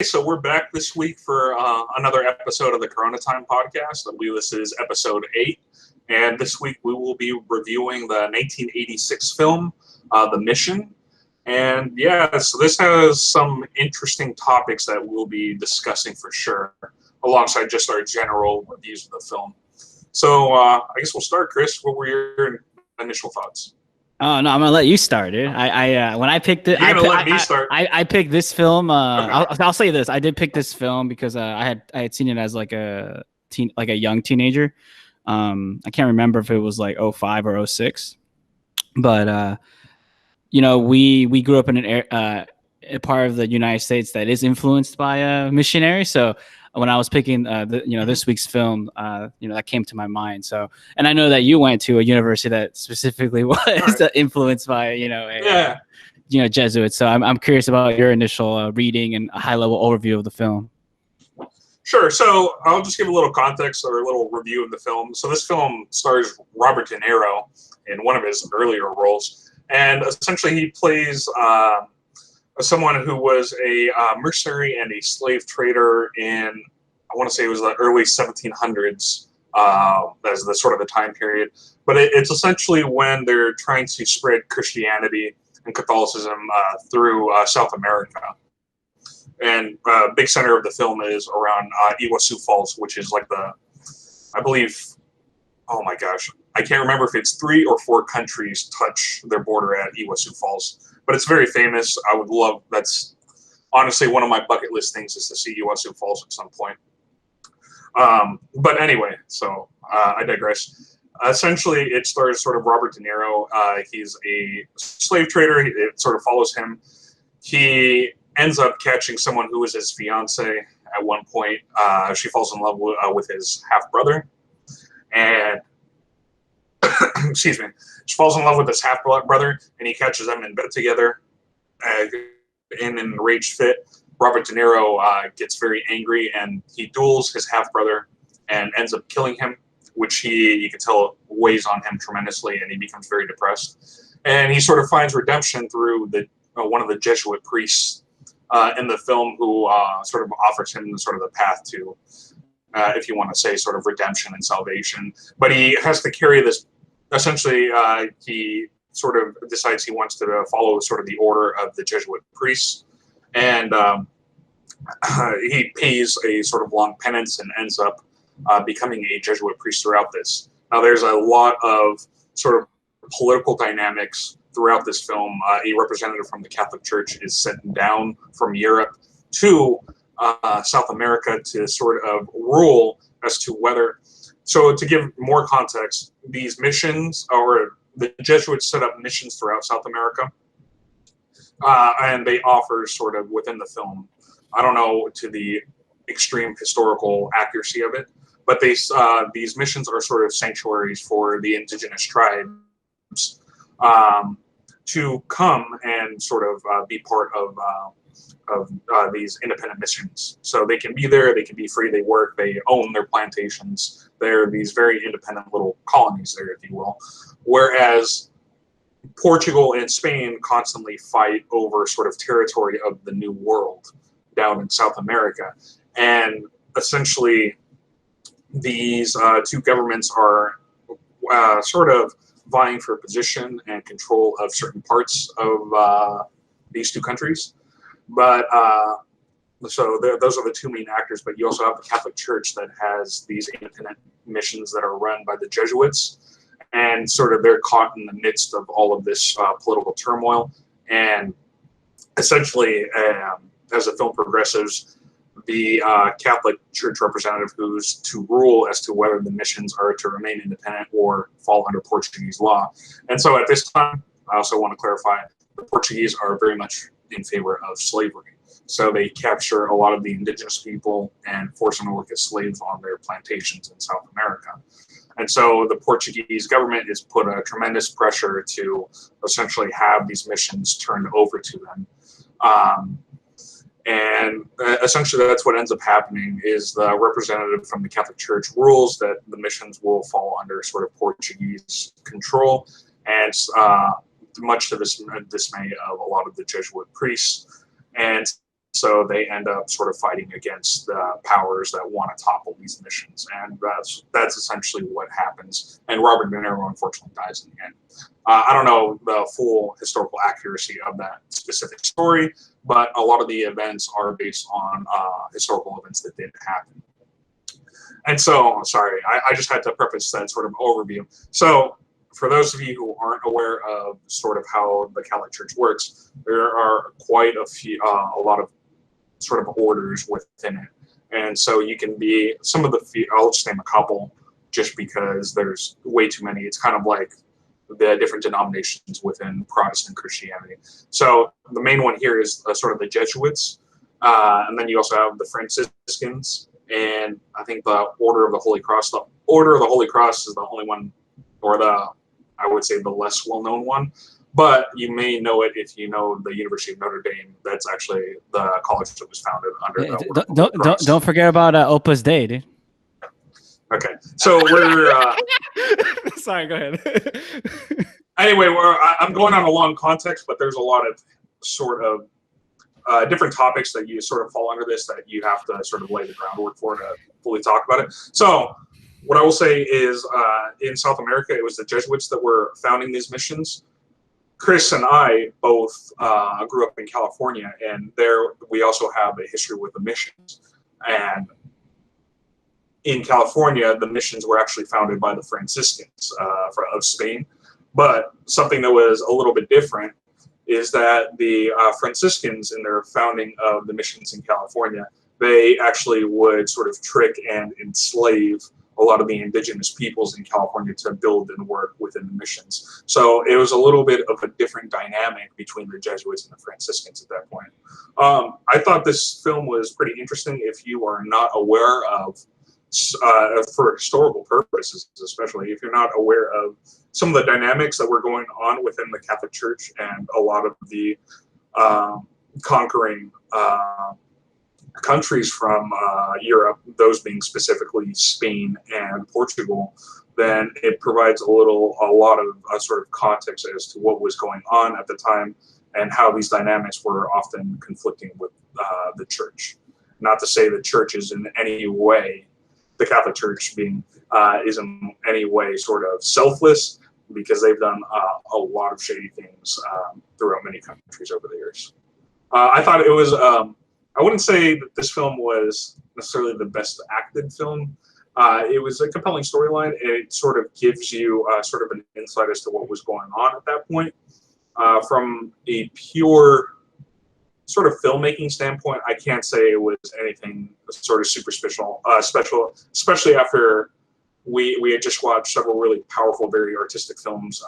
So we're back this week for another episode of the Corona Time podcast. I believe this is episode 8. And this week we will be reviewing the 1986 film, The Mission. And yeah, so this has some interesting topics that we'll be discussing for sure, alongside just our general reviews of the film. So I guess we'll start, Chris. What were your initial thoughts? Oh no, I'm gonna let you start, dude. When I picked it, You're gonna let me start. I picked this film. Okay. I'll say this: I did pick this film because I had seen it as like a young teenager. I can't remember if it was like 05 or 06, but we grew up in a part of the United States that is influenced by a missionary. So when I was picking this week's film, that came to my mind. So, and I know that you went to a university that specifically was influenced by Jesuits. So I'm curious about your initial reading and a high level overview of the film. Sure. So I'll just give a little context or a little review of the film. So this film stars Robert De Niro in one of his earlier roles, and essentially he plays someone who was a mercenary and a slave trader in, I want to say it was the early 1700s as the sort of the time period. But it's essentially when they're trying to spread Christianity and Catholicism through South America. And a big center of the film is around Iguazu Falls, which is like I believe, oh my gosh, I can't remember if it's 3 or 4 countries touch their border at Iguazu Falls. But it's very famous. That's honestly one of my bucket list things is to see Iguazu Falls at some point. But anyway, so I digress. Essentially, it stars sort of Robert De Niro. He's a slave trader. It sort of follows him. He ends up catching someone who is his fiance at one point. She falls in love with his half-brother. And, excuse me, she falls in love with his half-brother, and he catches them in bed together. In an enraged fit, Robert De Niro gets very angry, and he duels his half-brother and ends up killing him, which you can tell weighs on him tremendously, and he becomes very depressed. And he sort of finds redemption through one of the Jesuit priests in the film, who sort of offers him sort of the path to, if you want to say, sort of redemption and salvation. But he has to carry this. Essentially, he sort of decides he wants to follow sort of the order of the Jesuit priests, and he pays a sort of long penance and ends up becoming a Jesuit priest throughout this. Now, there's a lot of sort of political dynamics throughout this film. A representative from the Catholic Church is sent down from Europe to South America to sort of rule as to whether. So to give more context, these missions, or the Jesuits set up missions throughout South America, and they offer sort of within the film, I don't know to the extreme historical accuracy of it, but these missions are sort of sanctuaries for the indigenous tribes to come and sort of be part of these independent missions. So they can be there, they can be free, they work, they own their plantations. They're these very independent little colonies there, if you will. Whereas Portugal and Spain constantly fight over sort of territory of the New World down in South America. And essentially, these two governments are sort of vying for position and control of certain parts of these two countries. But so those are the two main actors, but you also have the Catholic Church that has these independent missions that are run by the Jesuits, and sort of they're caught in the midst of all of this political turmoil. And essentially, as the film progresses, the Catholic Church representative who's to rule as to whether the missions are to remain independent or fall under Portuguese law. And so at this time, I also want to clarify, the Portuguese are very much in favor of slavery. So they capture a lot of the indigenous people and force them to work as slaves on their plantations in South America. And so the Portuguese government has put a tremendous pressure to essentially have these missions turned over to them. And essentially that's what ends up happening is the representative from the Catholic Church rules that the missions will fall under sort of Portuguese control, and much to the dismay of a lot of the Jesuit priests. And So they end up sort of fighting against the powers that want to topple these missions, and that's essentially what happens. And Robert De Niro unfortunately dies in the end. I don't know the full historical accuracy of that specific story, but a lot of the events are based on historical events that did happen. And so, sorry, I just had to preface that sort of overview. So, for those of you who aren't aware of sort of how the Catholic Church works, there are quite a lot of sort of orders within it. And so you can be, some of the, I'll just name a couple just because there's way too many. It's kind of like the different denominations within Protestant Christianity. So the main one here is sort of the Jesuits. And then you also have the Franciscans. And I think the Order of the Holy Cross. The Order of the Holy Cross is the only one, or I would say the less well-known one. But you may know it if you know the University of Notre Dame. That's actually the college that was founded under the Order of the Holy Cross. Don't forget about Opus Dei, dude. Okay, so we're... Sorry, go ahead. Anyway, I'm going on a long context, but there's a lot of sort of different topics that you sort of fall under this that you have to sort of lay the groundwork for to fully talk about it. So what I will say is in South America, it was the Jesuits that were founding these missions. Chris and I both grew up in California, and there we also have a history with the missions. And in California, the missions were actually founded by the Franciscans of Spain. But something that was a little bit different is that the Franciscans, in their founding of the missions in California, they actually would sort of trick and enslave a lot of the indigenous peoples in California to build and work within the missions. So it was a little bit of a different dynamic between the Jesuits and the Franciscans at that point. I thought this film was pretty interesting if you are not aware of, for historical purposes especially, if you're not aware of some of the dynamics that were going on within the Catholic Church and a lot of the conquering countries from Europe, those being specifically Spain and Portugal, then it provides a lot of sort of context as to what was going on at the time and how these dynamics were often conflicting with the church. Not to say the church is in any way, the Catholic Church being is in any way sort of selfless, because they've done a lot of shady things throughout many countries over the years. I thought it was, I wouldn't say that this film was necessarily the best acted film. It was a compelling storyline. It sort of gives you sort of an insight as to what was going on at that point. From a pure sort of filmmaking standpoint, I can't say it was anything sort of super special, especially after we had just watched several really powerful, very artistic films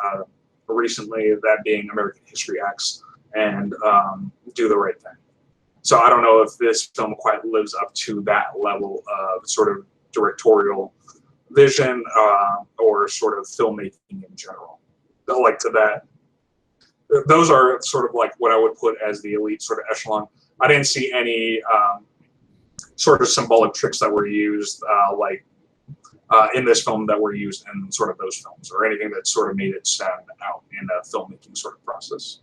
recently, that being American History X and Do the Right Thing. So I don't know if this film quite lives up to that level of sort of directorial vision or sort of filmmaking in general. Like to that, those are sort of like what I would put as the elite sort of echelon. I didn't see any sort of symbolic tricks that were used in this film that were used in sort of those films, or anything that sort of made it stand out in a filmmaking sort of process.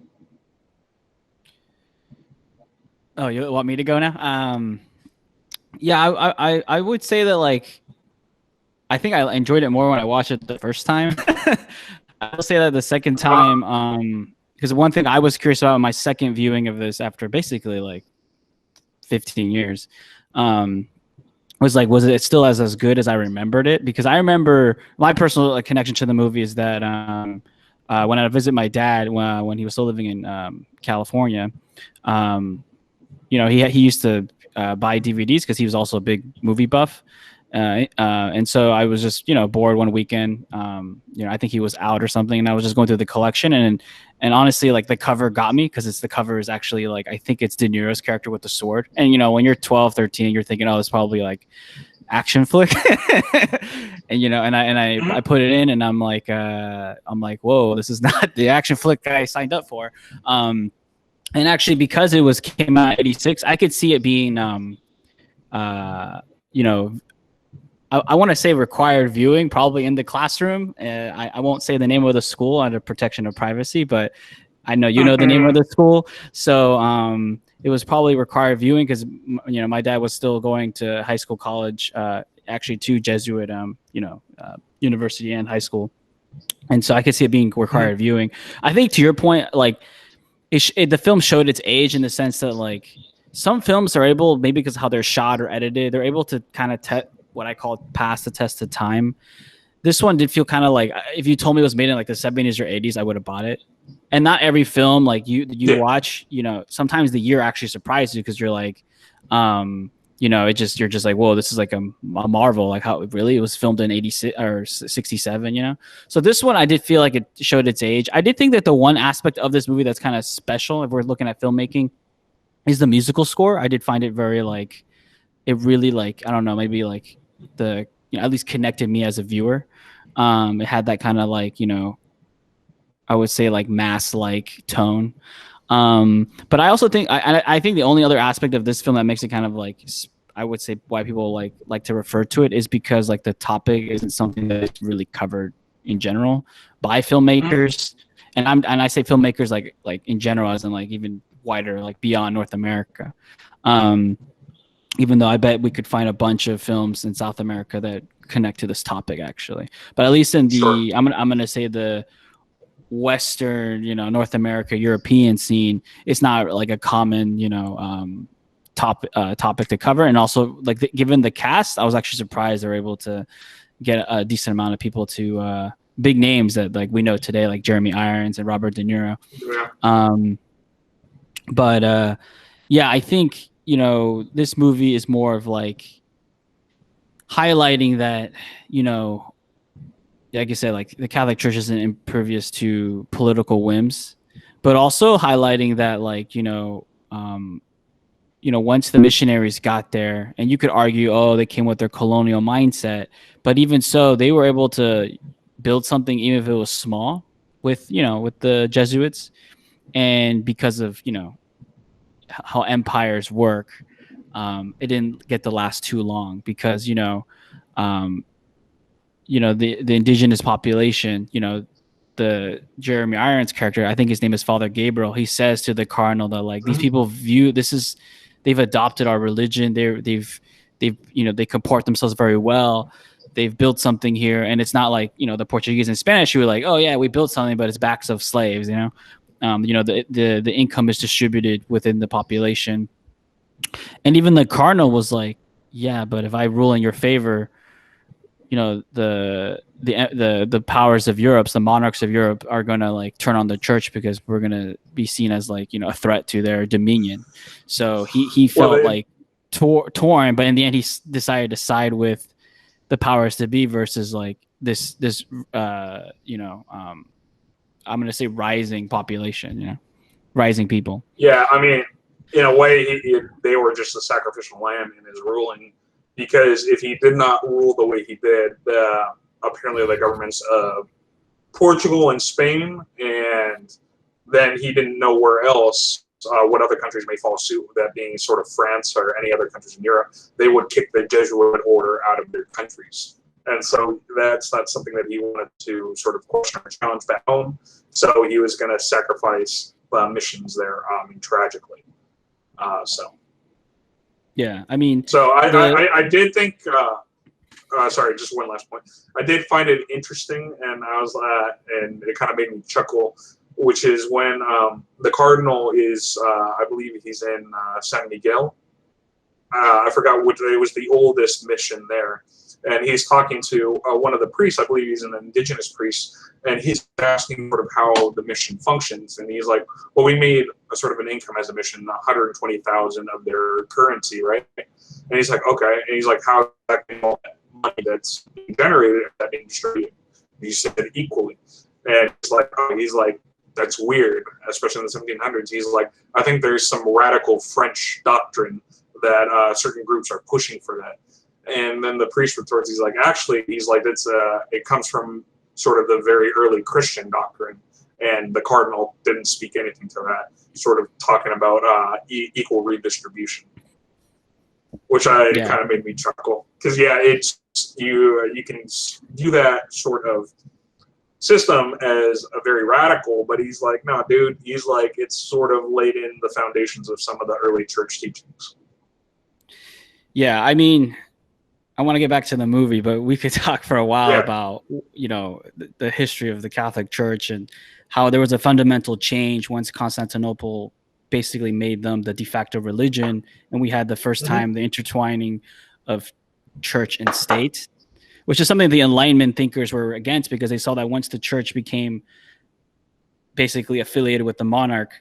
Oh, you want me to go now? Yeah, I would say that, like, I think I enjoyed it more when I watched it the first time. I will say that the second time, because one thing I was curious about in my second viewing of this after basically like 15 years, was like, was it still as good as I remembered it? Because I remember my personal connection to the movie is that when I visit my dad when he was still living in California, you know, he used to buy DVDs because he was also a big movie buff. And so I was just, you know, bored one weekend. You know, I think he was out or something, and I was just going through the collection, and honestly, like, the cover got me, because the cover is actually, like, I think it's De Niro's character with the sword. And, you know, when you're 12, 13, you're thinking, oh, it's probably like action flick. And, you know, and I put it in, and I'm like, whoa, this is not the action flick I signed up for. And actually, because it came out in 86, I could see it being, you know, I want to say required viewing, probably in the classroom. I won't say the name of the school out of protection of privacy, but I know you know the name of the school. So it was probably required viewing because my dad was still going to high school, college, actually to Jesuit, university and high school, and so I could see it being required viewing. I think to your point, like the film showed its age in the sense that like some films are able, maybe because of how they're shot or edited, they're able to kind of what I call pass the test of time. This one did feel kind of like, if you told me it was made in like the 70s or 80s, I would have bought it. And not every film like you watch, sometimes the year actually surprises you because you're like, you're just like, whoa, this is like a marvel. Like how really it was filmed in 86 or 67, So this one, I did feel like it showed its age. I did think that the one aspect of this movie that's kind of special, if we're looking at filmmaking, is the musical score. I did find it very like, it really like, I don't know, maybe like at least connected me as a viewer. It had that kind of like, I would say like mass like tone. But I also think I think the only other aspect of this film that makes it kind of like, I would say why people like to refer to it is because like the topic isn't something that is really covered in general by filmmakers. And I say filmmakers like in general, as in like even wider, like beyond North America. Even though I bet we could find a bunch of films in South America that connect to this topic actually. But at least in the, I'm gonna say the Western, North America, European scene, it's not like a common, topic to cover. And also like given the cast, I was actually surprised they were able to get a decent amount of people to big names that like we know today, like Jeremy Irons and Robert De Niro. Yeah. But yeah, I think, this movie is more of like highlighting that, like I said, like the Catholic Church isn't impervious to political whims, but also highlighting that like, once the missionaries got there, and you could argue, oh, they came with their colonial mindset, but even so, they were able to build something, even if it was small, with the Jesuits, and because of how empires work, it didn't get to last too long because the indigenous population, the Jeremy Irons character, I think his name is Father Gabriel, he says to the cardinal that like these people they've adopted our religion, they comport themselves very well, they've built something here, and it's not like the Portuguese and Spanish who were like, oh yeah, we built something, but it's backs of slaves. The income is distributed within the population. And even the cardinal was like, yeah, but if I rule in your favor, the powers of Europe, the monarchs of Europe are going to like turn on the church because we're going to be seen as like, a threat to their dominion. So he felt like torn, but in the end he decided to side with the powers to be versus like this I'm going to say rising population, rising people. Yeah, I mean, in a way, they were just a sacrificial lamb in his ruling, because if he did not rule the way he did, apparently the governments of Portugal and Spain, and then he didn't know where else, what other countries may follow suit, that being sort of France or any other countries in Europe, they would kick the Jesuit order out of their countries. And so that's not something that he wanted to sort of question or challenge back home. So he was going to sacrifice missions there, tragically. Yeah, I mean. So I did think. Sorry, just one last point. I did find it interesting, and and it kind of made me chuckle, which is when the cardinal is, I believe he's in San Miguel. I forgot which. It was the oldest mission there. And he's talking to one of the priests. I believe he's an indigenous priest, and he's asking sort of how the mission functions. And he's like, "Well, we made a sort of an income as a mission, 120,000 of their currency, right?" And he's like, "Okay." And he's like, "How exactly all that money that's being generated that being distributed?" He said equally, and he's like, "That's weird, especially in the 1700s." He's like, "I think there's some radical French doctrine that certain groups are pushing for that." And then the priest retorts, he's like, actually, it comes from sort of the very early Christian doctrine. And the cardinal didn't speak anything to that. He's sort of talking about equal redistribution, which kind of made me chuckle. Because, yeah, it's you can do that sort of system as a very radical, but he's like, no, dude, he's like, it's sort of laid in the foundations of some of the early church teachings. Yeah, I mean, I want to get back to the movie, but we could talk for a while about, you know, the history of the Catholic Church and how there was a fundamental change once Constantinople basically made them the de facto religion, and we had the first time the intertwining of church and state, which is something the Enlightenment thinkers were against, because they saw that once the church became basically affiliated with the monarch,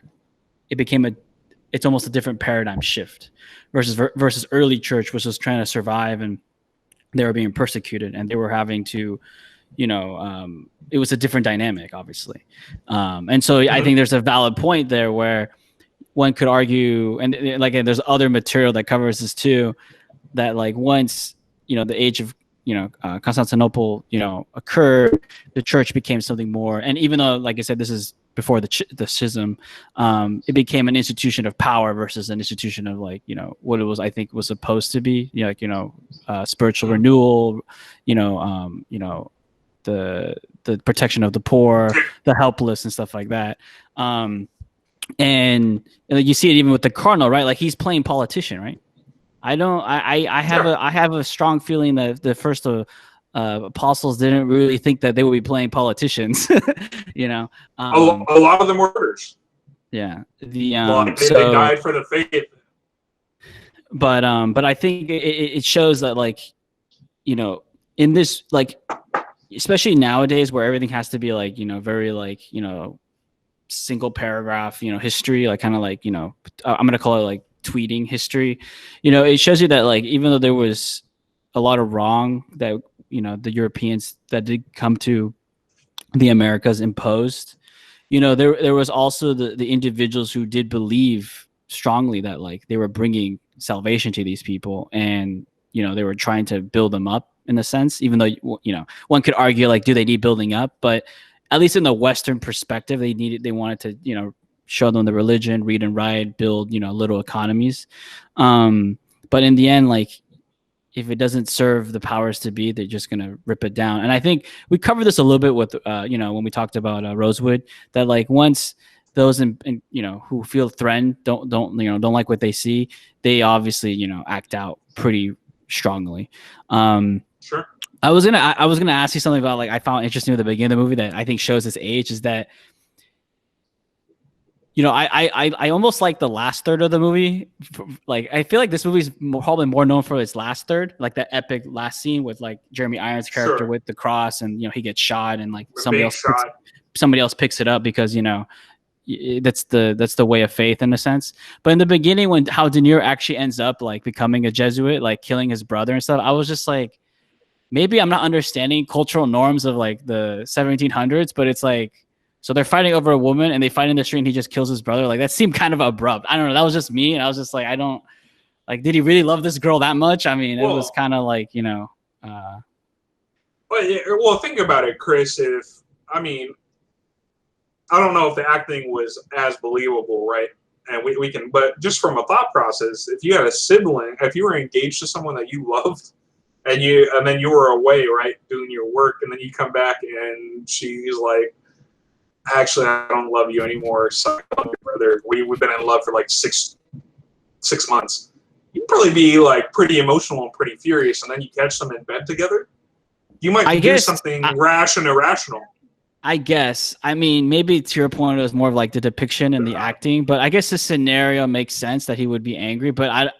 it's almost a different paradigm shift versus early church, which was trying to survive, and they were being persecuted and they were having to, you know, it was a different dynamic, obviously. And so I think there's a valid point there where one could argue, and like, and there's other material that covers this too, that like once, you know, the age of, you know, Constantinople, you know, occurred, the church became something more. And even though, like I said, this is before the schism, it became an institution of power versus an institution of, like, you know, what it was, I think, was supposed to be, you know, like, you know, spiritual renewal, you know, the protection of the poor, the helpless, and stuff like that. And you see it even with the cardinal, right? Like, he's playing politician, right? I have a strong feeling that the first apostles didn't really think that they would be playing politicians. You know, a lot of them were martyrs. Yeah, they died for the faith. But I think it shows that, like, you know, in this, like, especially nowadays where everything has to be, like, you know, very, like, you know, single paragraph, you know, history, like, kind of like, you know, I'm gonna call it like tweeting history. You know, it shows you that, like, even though there was a lot of wrong that, you know, the Europeans that did come to the Americas imposed, you know, there was also the individuals who did believe strongly that, like, they were bringing salvation to these people, and, you know, they were trying to build them up in a sense, even though, you know, one could argue, like, do they need building up? But at least in the Western perspective, they wanted to, you know, show them the religion, read and write, build, you know, little economies. But in the end, like, if it doesn't serve the powers to be, they're just going to rip it down. And I think we covered this a little bit with, you know, when we talked about Rosewood, that, like, once those in, you know, who feel threatened, don't like what they see, they obviously, you know, act out pretty strongly. Sure. I was gonna ask you something about, like, I found interesting at the beginning of the movie that I think shows this age, is that, you know, I almost like the last third of the movie. Like, I feel like this movie is probably more known for its last third, like that epic last scene with, like, Jeremy Irons' character with the cross, and, you know, he gets shot, and, like, somebody else picks it up because, you know, that's the way of faith in a sense. But in the beginning, when how De Niro actually ends up, like, becoming a Jesuit, like killing his brother and stuff, I was just like, maybe I'm not understanding cultural norms of, like, the 1700s, but it's like, so they're fighting over a woman and they fight in the street and he just kills his brother. Like, that seemed kind of abrupt. I don't know. That was just me. And I was just like, I don't, like, did he really love this girl that much? I mean, it was kind of like, you know. Well, think about it, Chris. I don't know if the acting was as believable, right? And we can, but just from a thought process, if you had a sibling, if you were engaged to someone that you loved, and then you were away, right, doing your work, and then you come back and she's like, actually, I don't love you anymore. So, brother, we've been in love for like six months. You'd probably be, like, pretty emotional and pretty furious, and then you catch them in bed together. You might do something rash and irrational. I guess. I mean, maybe to your point, it was more of like the depiction and the acting, but I guess the scenario makes sense that he would be angry. But I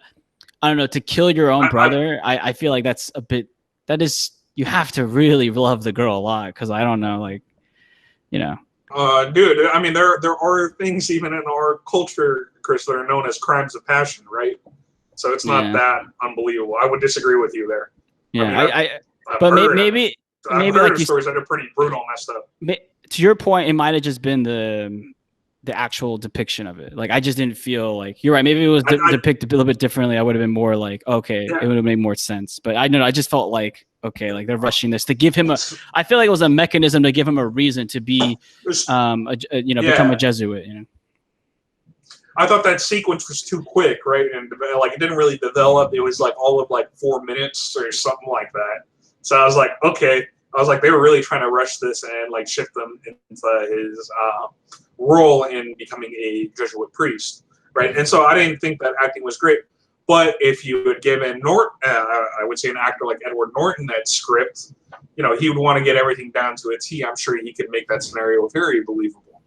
don't know, to kill your own brother, I feel like that's a bit. That is, you have to really love the girl a lot, because I don't know, like, you know. Dude, I mean, there are things even in our culture, Chris, that are known as crimes of passion, right? So it's not that unbelievable. I would disagree with you there. Yeah, maybe like stories that are pretty brutal and messed up. To your point, it might have just been the actual depiction of it. Like, I just didn't feel like, you're right. Maybe it was depicted a little bit differently. I would have been more like, okay, it would have made more sense. But I know, I just felt like, okay, like, they're rushing this to give him I feel like it was a mechanism to give him a reason to be, become a Jesuit. You know, I thought that sequence was too quick, right? And, like, it didn't really develop. It was like all of, like, 4 minutes or something like that. So I was like, okay, I was like, they were really trying to rush this and like shift them into his role in becoming a Jesuit priest, right? And so I didn't think that acting was great. But if you had given I would say an actor like Edward Norton that script, he would want to get everything down to a T. I'm sure he could make that scenario very believable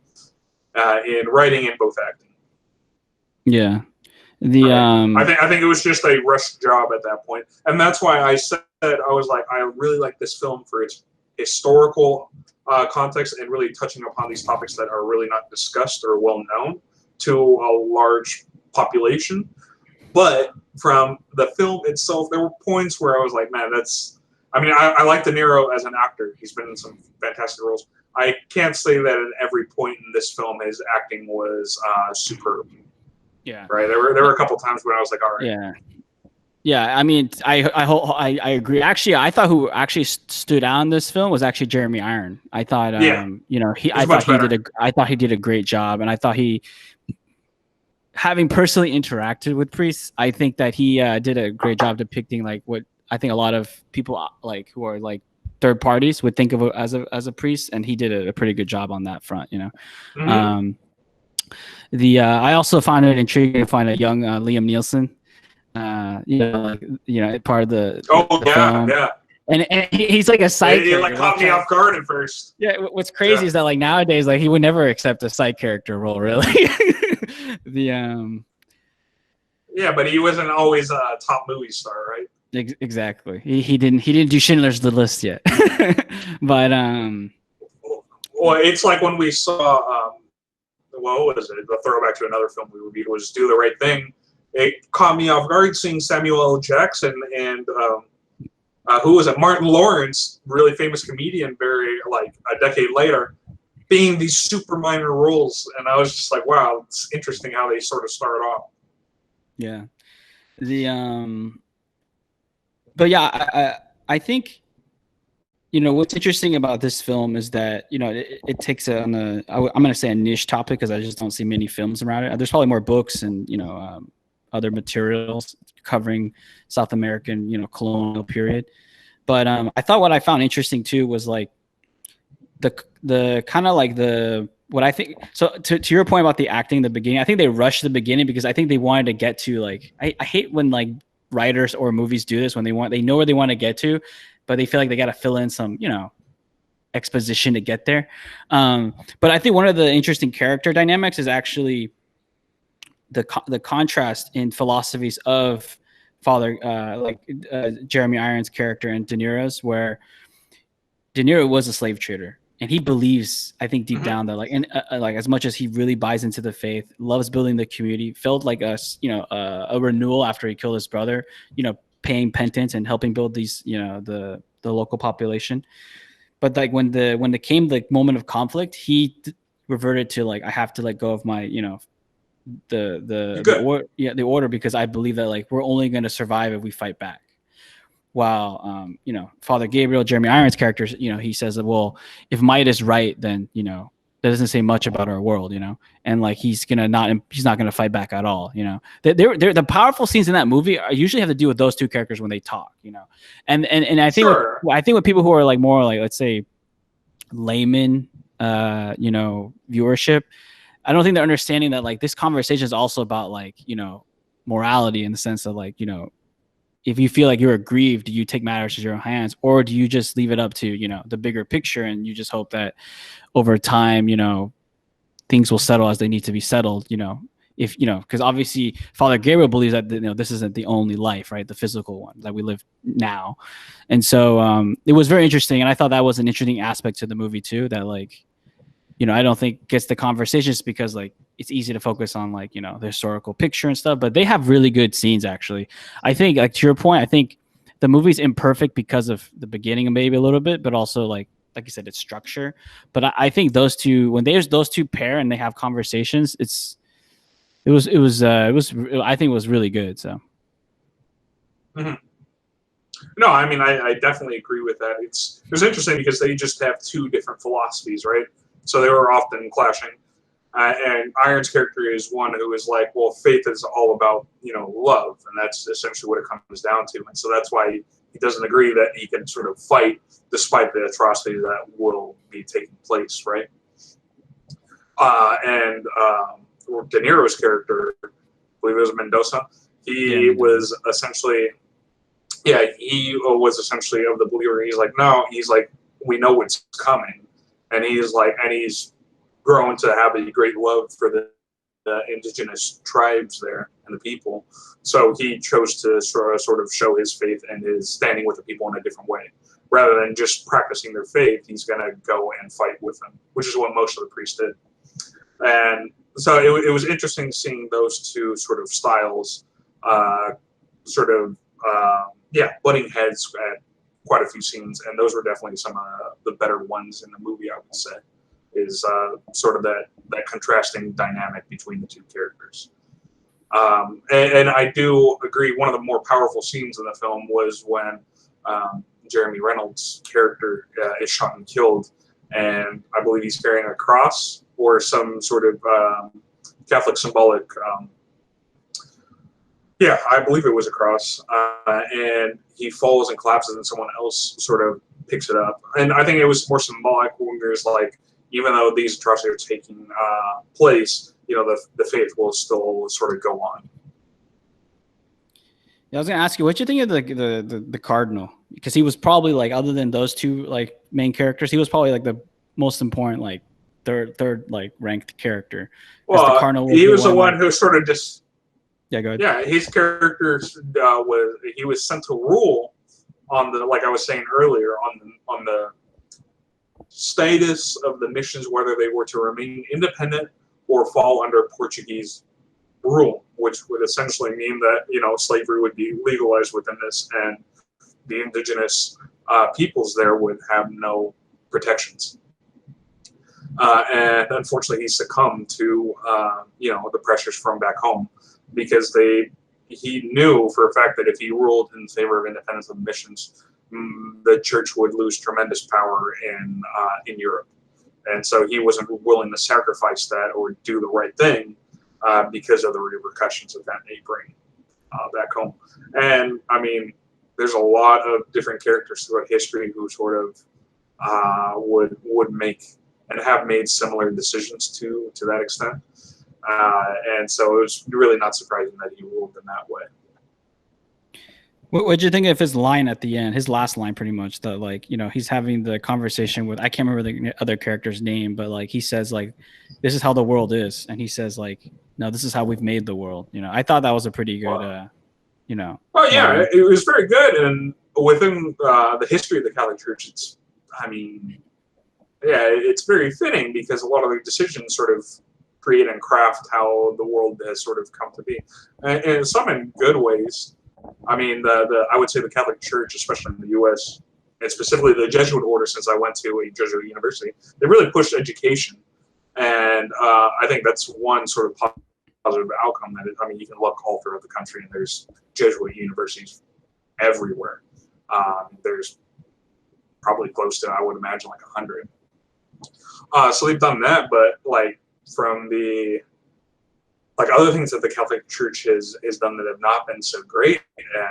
in writing and both acting. Yeah. I think it was just a rushed job at that point, and that's why I said I was like, I really like this film for its historical context and really touching upon these topics that are really not discussed or well known to a large population. But from the film itself, there were points where I was like, man, I like De Niro as an actor. He's been in some fantastic roles. I can't say that at every point in this film his acting was superb. Yeah. Right. There were a couple times when I was like, all right. Yeah. Yeah. I mean, I agree. Actually, I thought who actually stood out in this film was actually Jeremy Iron. I thought, I thought he did a great job, and I thought having personally interacted with priests, I think that he did a great job depicting like what I think a lot of people like who are like third parties would think of as a priest, and he did a pretty good job on that front. Mm-hmm. I also found it intriguing to find a young Liam Neeson, part of the film. Yeah. And he's like a side character. Like caught me off guard at first. Yeah, what's crazy is that like nowadays, like he would never accept a side character role, really. Yeah, but he wasn't always a top movie star, right? Exactly. He didn't do Schindler's List yet. But well, it's like when we saw what was it? The throwback to another film we reviewed was Do the Right Thing. It caught me off guard seeing Samuel L. Jackson and who was it? Martin Lawrence, really famous comedian, like a decade later, being these super minor roles, and I was just like, wow, it's interesting how they sort of start off. Yeah. But yeah, I think, what's interesting about this film is that, it takes I'm going to say a niche topic because I just don't see many films around it. There's probably more books and, other materials covering South American, colonial period. But I thought what I found interesting too was like the kind of like what I think. So to your point about the acting in the beginning, I think they rushed the beginning because I think they wanted to get to like, I hate when like writers or movies do this when they know where they want to get to, but they feel like they got to fill in some, exposition to get there. But I think one of the interesting character dynamics is actually the contrast in philosophies of Father, Jeremy Irons' character and De Niro's, where De Niro was a slave trader. And he believes, I think, deep down that, like, and like as much as he really buys into the faith, loves building the community, felt like a renewal after he killed his brother, paying penance and helping build these, the local population. But like when came the moment of conflict, he reverted to like, I have to let go of my, the order because I believe that like we're only going to survive if we fight back. While Father Gabriel, Jeremy Irons' character, he says, well, if might is right, then that doesn't say much about our world, and like he's not gonna fight back at all, the powerful scenes in that movie usually have to do with those two characters when they talk, and I think I think with people who are like more like, let's say, layman, viewership, I don't think they're understanding that like this conversation is also about like morality in the sense of like if you feel like you're aggrieved, do you take matters into your own hands, or do you just leave it up to, the bigger picture and you just hope that over time, things will settle as they need to be settled, if, because obviously Father Gabriel believes that, this isn't the only life, right? The physical one that we live now. And so it was very interesting. And I thought that was an interesting aspect to the movie too, that like, I don't think gets the conversations because like it's easy to focus on like, the historical picture and stuff, but they have really good scenes actually. I think like to your point, I think the movie's imperfect because of the beginning maybe a little bit, but also like you said, it's structure. But I think those two, when there's those two pair and they have conversations, I think it was really good. So. Mm-hmm. No, I mean, I definitely agree with that. It was interesting because they just have two different philosophies, right? So they were often clashing. And Iron's character is one who is faith is all about, love. And that's essentially what it comes down to. And so that's why he doesn't agree that he can sort of fight despite the atrocities that will be taking place, right? And De Niro's character, I believe it was Mendoza, he was essentially, he was essentially of the believer. He's like, no, he's like, we know what's coming. And he's like, and he's grown to have a great love for the indigenous tribes there and the people. So he chose to sort of show his faith and his standing with the people in a different way. Rather than just practicing their faith, he's going to go and fight with them, which is what most of the priests did. And so it was interesting seeing those two sort of styles butting heads at quite a few scenes. And those were definitely some of the better ones in the movie, I would say, is sort of that contrasting dynamic between the two characters. And I do agree, one of the more powerful scenes in the film was when Jeremy Reynolds' character is shot and killed, and I believe he's carrying a cross or some sort of Catholic symbolic. I believe it was a cross, and he falls and collapses, and someone else sort of picks it up. And I think it was more symbolic when there's like, even though these atrocities are taking place, the faith will still sort of go on. Yeah, I was gonna ask you, what do you think of the cardinal? Because he was probably like, other than those two like main characters, he was probably like the most important like third like ranked character. Well, the cardinal he was the one who sort of just. Yeah, go ahead. Yeah, his character was sent to rule on the, like I was saying earlier, on the status of the missions, whether they were to remain independent or fall under Portuguese rule, which would essentially mean that slavery would be legalized within this, and the indigenous peoples there would have no protections. And unfortunately, he succumbed to the pressures from back home, because he knew for a fact that if he ruled in favor of independence of missions, the church would lose tremendous power in Europe. And so he wasn't willing to sacrifice that or do the right thing because of the repercussions of that may bring back home. And I mean, there's a lot of different characters throughout history who sort of would make and have made similar decisions to that extent. And so it was really not surprising that he ruled in that way. What did you think of his line at the end? His last line, pretty much, that like, he's having the conversation with, I can't remember the other character's name, but like he says like, this is how the world is, and he says like, no, this is how we've made the world. I thought that was a pretty good, Oh yeah, it was very good, and within the history of the Catholic Church, it's very fitting, because a lot of the decisions sort of create and craft how the world has sort of come to be, and some in good ways. I mean, I would say the Catholic Church, especially in the U.S., and specifically the Jesuit order, since I went to a Jesuit university, they really pushed education, and I think that's one sort of positive outcome. That you can look all throughout the country, and there's Jesuit universities everywhere. There's probably close to, I would imagine, like 100. So they've done that, but like from the other things that the Catholic Church has done that have not been so great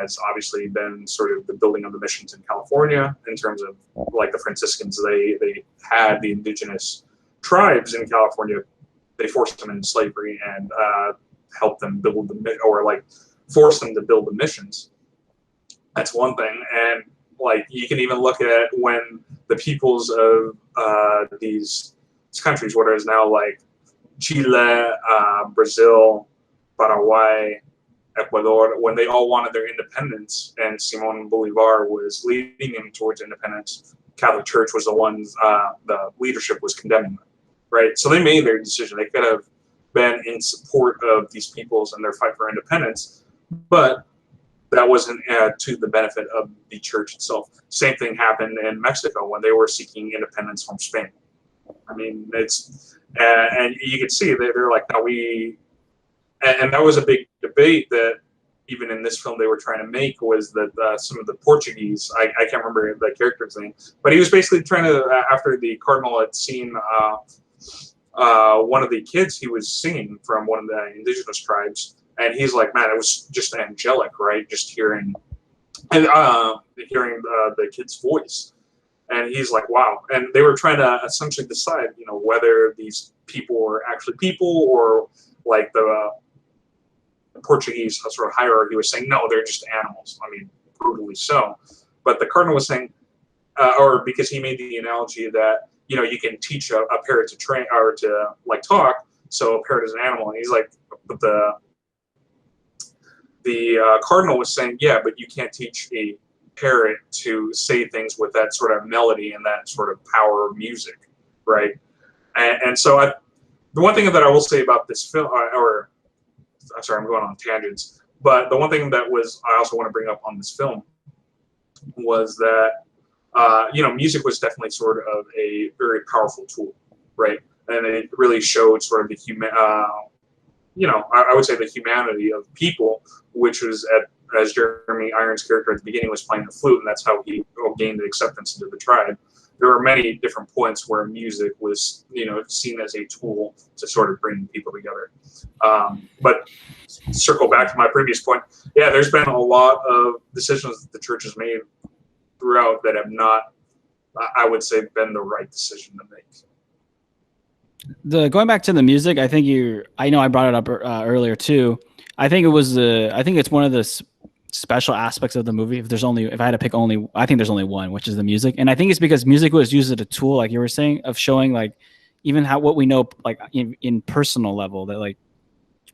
has obviously been sort of the building of the missions in California, in terms of like the Franciscans. They had the indigenous tribes in California, they forced them into slavery and helped them build forced them to build the missions. That's one thing. And like you can even look at when the peoples of these countries, what is now like Chile, Brazil, Paraguay, Ecuador, when they all wanted their independence, and Simon Bolivar was leading them towards independence, Catholic Church was the ones, the leadership was condemning them, right? So they made their decision. They could have been in support of these peoples and their fight for independence, but that wasn't to the benefit of the church itself. Same thing happened in Mexico when they were seeking independence from Spain. I mean, and you can see they're like, no, and that was a big debate that even in this film they were trying to make, was that some of the Portuguese, I can't remember the character's name, but he was basically trying to, after the cardinal had seen one of the kids he was singing from one of the indigenous tribes, and he's like, man, it was just angelic, right? Just hearing and hearing the kid's voice. And he's like, wow. And they were trying to essentially decide, whether these people were actually people, or like the Portuguese sort of hierarchy was saying, no, they're just animals. I mean, brutally so. But the cardinal was saying, or because he made the analogy that, you can teach a parrot to train or to like talk. So a parrot is an animal. And he's like, but the cardinal was saying, yeah, but you can't teach a parrot to say things with that sort of melody and that sort of power of music, right? And so the one thing that I will say about this film, or I'm sorry, I'm going on tangents, but the one thing that I also want to bring up on this film was that, music was definitely sort of a very powerful tool, right? And it really showed sort of the I would say the humanity of people, which was as Jeremy Irons' character at the beginning was playing the flute, and that's how he gained the acceptance into the tribe. There were many different points where music was, seen as a tool to sort of bring people together. But circle back to my previous point, yeah, there's been a lot of decisions that the church has made throughout that have not, I would say, been the right decision to make. Going back to the music, I know I brought it up earlier too. I think it's one of the special aspects of the movie. If I had to pick I think there's only one, which is the music. And I think it's because music was used as a tool, like you were saying, of showing like even what we know, like in personal level, that like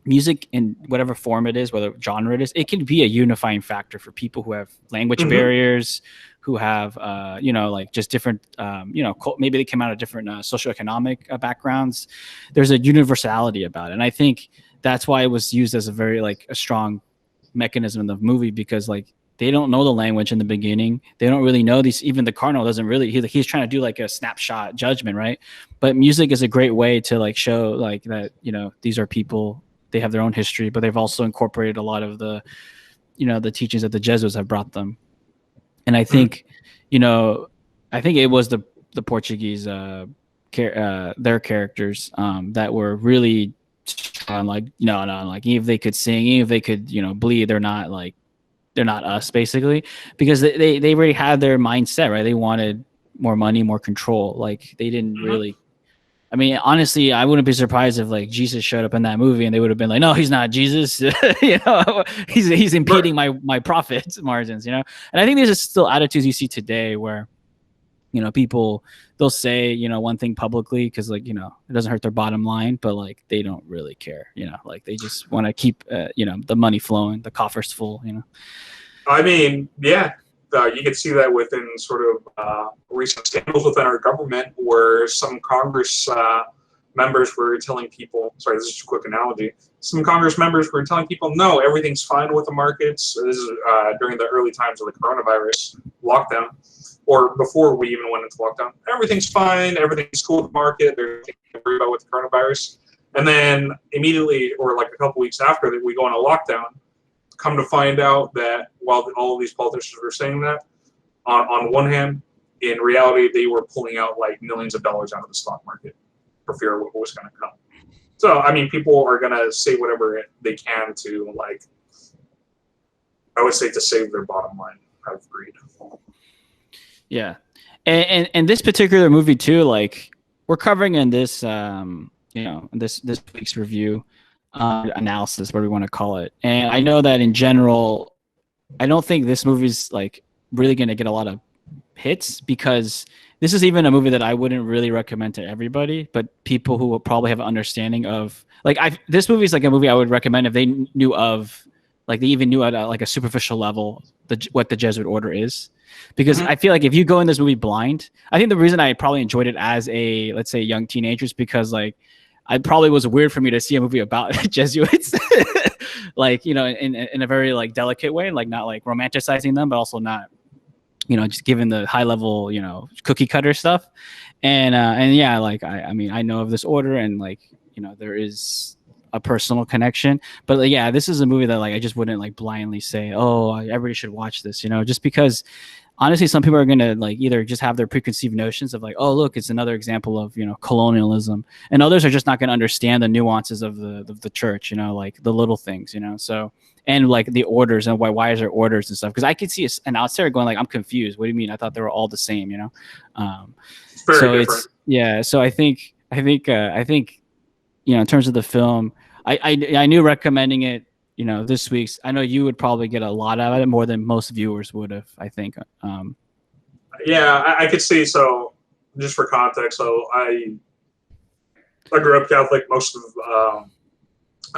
music in whatever form it is, whatever genre it is, it can be a unifying factor for people who have language barriers, who have, like just different, maybe they come out of different socioeconomic backgrounds. There's a universality about it. And I think that's why it was used as a very like a strong mechanism in the movie, because like they don't know the language in the beginning. They don't really know these. Even the cardinal doesn't really. He's trying to do like a snapshot judgment, right? But music is a great way to like show like that. These are people. They have their own history, but they've also incorporated a lot of the, the teachings that the Jesuits have brought them. And I think, I think it was the Portuguese, their characters that were really strong. Like, like even if they could sing, even if they could, bleed, they're not us, basically, because they already had their mindset, right? They wanted more money, more control. Like they didn't really. I mean, honestly, I wouldn't be surprised if like Jesus showed up in that movie and they would have been like, no, he's not Jesus. He's impeding my profit margins, And I think there's still attitudes you see today where, people, they'll say, one thing publicly because like, it doesn't hurt their bottom line, but like they don't really care, like they just want to keep, the money flowing, the coffers full, I mean, yeah. You can see that within sort of recent scandals within our government, where some Congress members were telling people, sorry, this is a quick analogy, some Congress members were telling people, no, everything's fine with the markets. This is during the early times of the coronavirus lockdown, or before we even went into lockdown. Everything's fine, everything's cool with the market, there's nothing to worry about with the coronavirus. And then immediately, or like a couple weeks after that, we go on a lockdown, come to find out that while all of these politicians were saying that, on one hand, in reality, they were pulling out like millions of dollars out of the stock market for fear of what was going to come. So, I mean, people are going to say whatever they can to, like, I would say to save their bottom line out of greed. Yeah. And this particular movie too, like we're covering in this, this week's review, analysis, whatever we want to call it. And I know that in general, I don't think this movie's like really going to get a lot of hits, because this is even a movie that I wouldn't really recommend to everybody, but people who will probably have an understanding of like, this movie is like a movie I would recommend if they knew of, like they even knew at like a superficial level, what the Jesuit order is. Because I feel like if you go in this movie blind, I think the reason I probably enjoyed it as a, let's say, young teenager is because like, I probably was weird for me to see a movie about Jesuits, like, in a very like delicate way, like not like romanticizing them, but also not, just given the high level, cookie cutter stuff. And yeah, like, I mean, I know of this order and like, there is a personal connection, but like, yeah, this is a movie that like, I just wouldn't like blindly say, oh, everybody should watch this, just because honestly, some people are going to like either just have their preconceived notions of like, oh, look, it's another example of, colonialism. And others are just not going to understand the nuances of the church, like the little things, so, and like the orders and why is there orders and stuff. Cause I could see an outsider going like, I'm confused. What do you mean? I thought they were all the same, It's very so different. so I think, in terms of the film, I knew recommending it, this week's, I know you would probably get a lot out of it, more than most viewers would have, I think. Yeah, I could see. So, just for context, so I grew up Catholic. Most of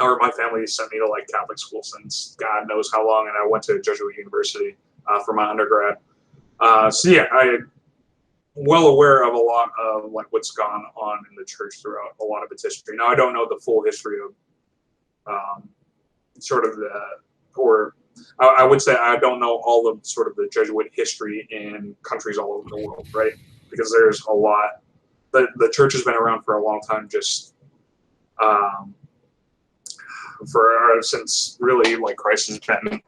or my family sent me to like Catholic school since God knows how long, and I went to Jesuit University for my undergrad. So yeah, I'm well aware of a lot of like what's gone on in the church throughout a lot of its history. Now, I don't know the full history of sort of or I would say I don't know all of sort of the Jesuit history in countries all over the world, right? Because there's a lot. The church has been around for a long time, just since really like Christ has been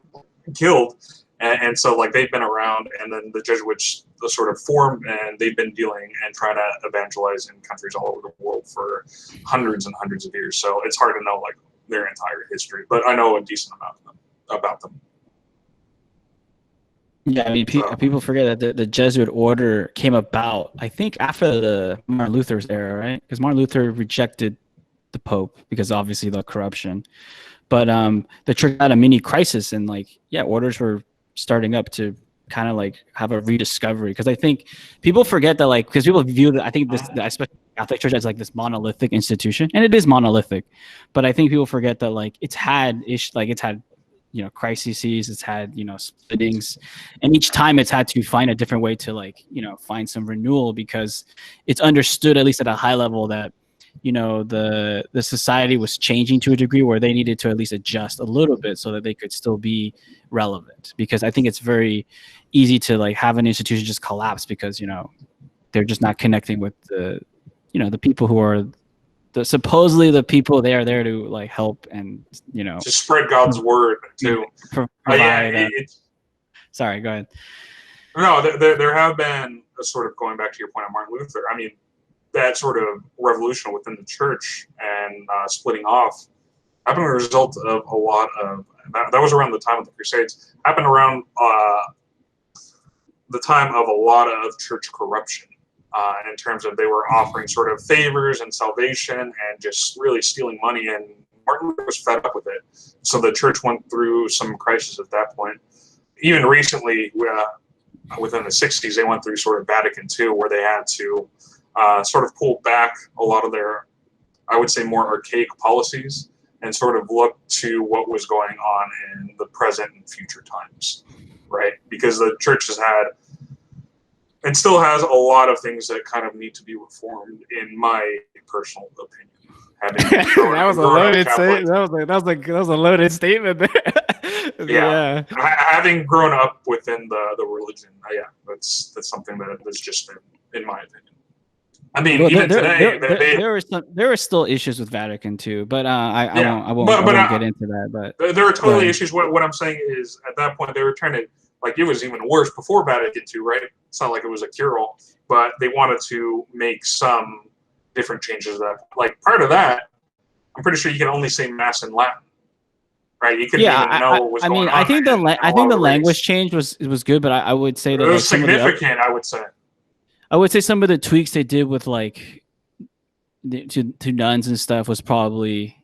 killed, and so like they've been around, and then the Jesuits sort of formed, and they've been dealing and trying to evangelize in countries all over the world for hundreds and hundreds of years. So it's hard to know like their entire history, but I know a decent amount about them. Yeah, I mean, people forget that the Jesuit order came about, I think, after the Martin Luther's era, right? Because Martin Luther rejected the Pope because obviously the corruption. But the church had a mini crisis, and like, yeah, orders were starting up to kind of like have a rediscovery. Because I think people forget that, like, because people view that, I think especially Catholic Church as like this monolithic institution, and it is monolithic. But I think people forget that like it's had crises, it's had splittings, and each time it's had to find a different way to like find some renewal, because it's understood, at least at a high level, that the society was changing to a degree where they needed to at least adjust a little bit so that they could still be relevant. Because I think it's very easy to like have an institution just collapse because they're just not connecting with the people who are supposedly the people they are there to like help and to spread God's word too. Provide, sorry, go ahead. No, there have been sort of going back to your point on Martin Luther. I mean, that sort of revolution within the church and splitting off happened as a result of a lot of that was around the time of the Crusades. Happened around the time of a lot of church corruption. In terms of they were offering sort of favors and salvation and just really stealing money, and Martin Luther was fed up with it. So the church went through some crisis at that point. Even recently, within the 60s, they went through sort of Vatican II, where they had to sort of pull back a lot of their, I would say, more archaic policies and sort of look to what was going on in the present and future times, right? Because the church has had and still has a lot of things that kind of need to be reformed, in my personal opinion. That was a loaded statement. That was a loaded statement there. Yeah. Having grown up within the religion, yeah, that's something that's just in my opinion. I mean, even today, there were still issues with Vatican II, but I won't get into that. But there are totally issues. What I'm saying is, at that point, they were trying to, like, it was even worse before Vatican II, right? It's not like it was a cure-all, but they wanted to make some different changes. That, like, part of that, I'm pretty sure you can only say Mass in Latin, right? You couldn't even know what was going on. I think the language change was good, but I would say that it was significant. I would say. I would say some of the tweaks they did with like to nuns and stuff was probably,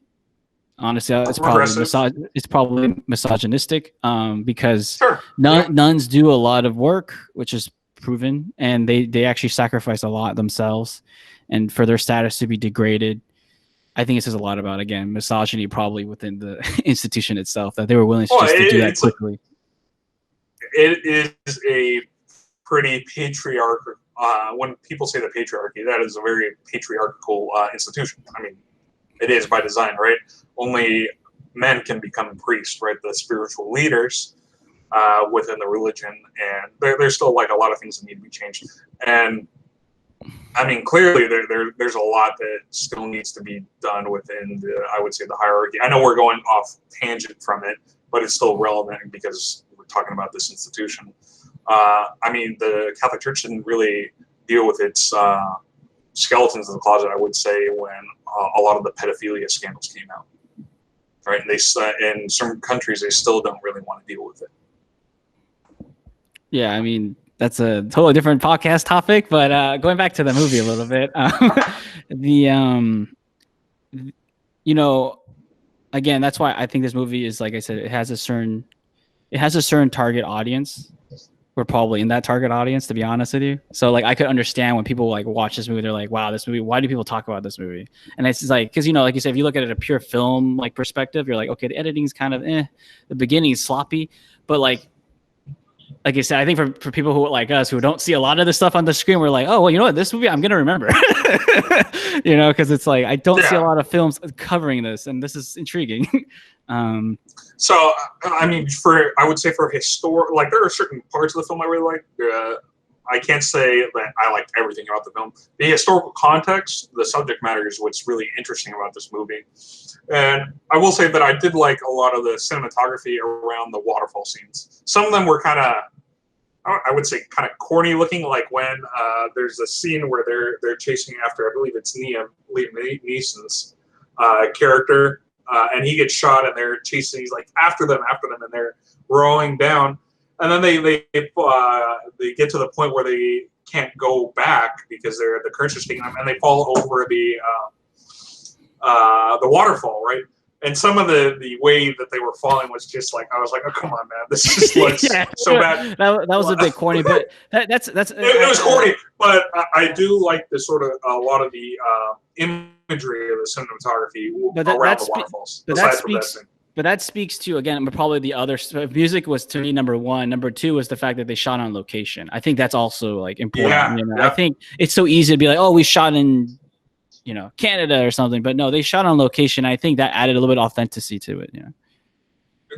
honestly, it's probably misogynistic, because nuns do a lot of work, which is proven, and they actually sacrifice a lot themselves, and for their status to be degraded, I think it says a lot about, again, misogyny probably within the institution itself, that they were willing to do that quickly. It is a pretty patriarchal. When people say the patriarchy, that is a very patriarchal institution. I mean, it is by design, right? Only men can become priests, right? The spiritual leaders within the religion, and there's still like a lot of things that need to be changed. And I mean, clearly there's a lot that still needs to be done within I would say, the hierarchy. I know we're going off tangent from it, but it's still relevant because we're talking about this institution. I mean, the Catholic Church didn't really deal with its skeletons in the closet, I would say, when a lot of the pedophilia scandals came out. Right, and in some countries they still don't really want to deal with it. Yeah, I mean, that's a totally different podcast topic, but going back to the movie a little bit, you know, again, that's why I think this movie is, like I said, it has a certain target audience. We're probably in that target audience, to be honest with you. So like, I could understand when people like watch this movie, they're like, wow, this movie, why do people talk about this movie? And it's like, because, you know, like you said, if you look at it a pure film like perspective, you're like, okay, the editing is kind of the beginning is sloppy, but like I said, I think for people who like us who don't see a lot of the stuff on the screen, we're like, oh, well, you know what, this movie I'm gonna remember. You know, because it's like I don't see a lot of films covering this, and this is intriguing. So I mean, I would say for historic, like there are certain parts of the film I really like. I can't say that I liked everything about the film. The historical context, the subject matter is what's really interesting about this movie. And I will say that I did like a lot of the cinematography around the waterfall scenes. Some of them were kind of, I would say, kind of corny looking, like when there's a scene where they're chasing after, I believe it's Liam Neeson's character, and he gets shot, and they're chasing. He's like after them, and they're rowing down, and then they get to the point where they can't go back because the currents are taking them, and they fall over the waterfall, right? And some of the way that they were falling was just like, I was like, oh, come on, man, this just looks so bad. That was a bit corny, but that's it was corny. But I do like the sort of a lot of the imagery of the cinematography around the waterfalls. But that speaks to, again, probably the other music was, to me, number one. Number two was the fact that they shot on location. I think that's also like important. Yeah, you know? I think it's so easy to be like, oh, we shot in, you know, Canada or something, but no, they shot on location. I think that added a little bit of authenticity to it. Yeah.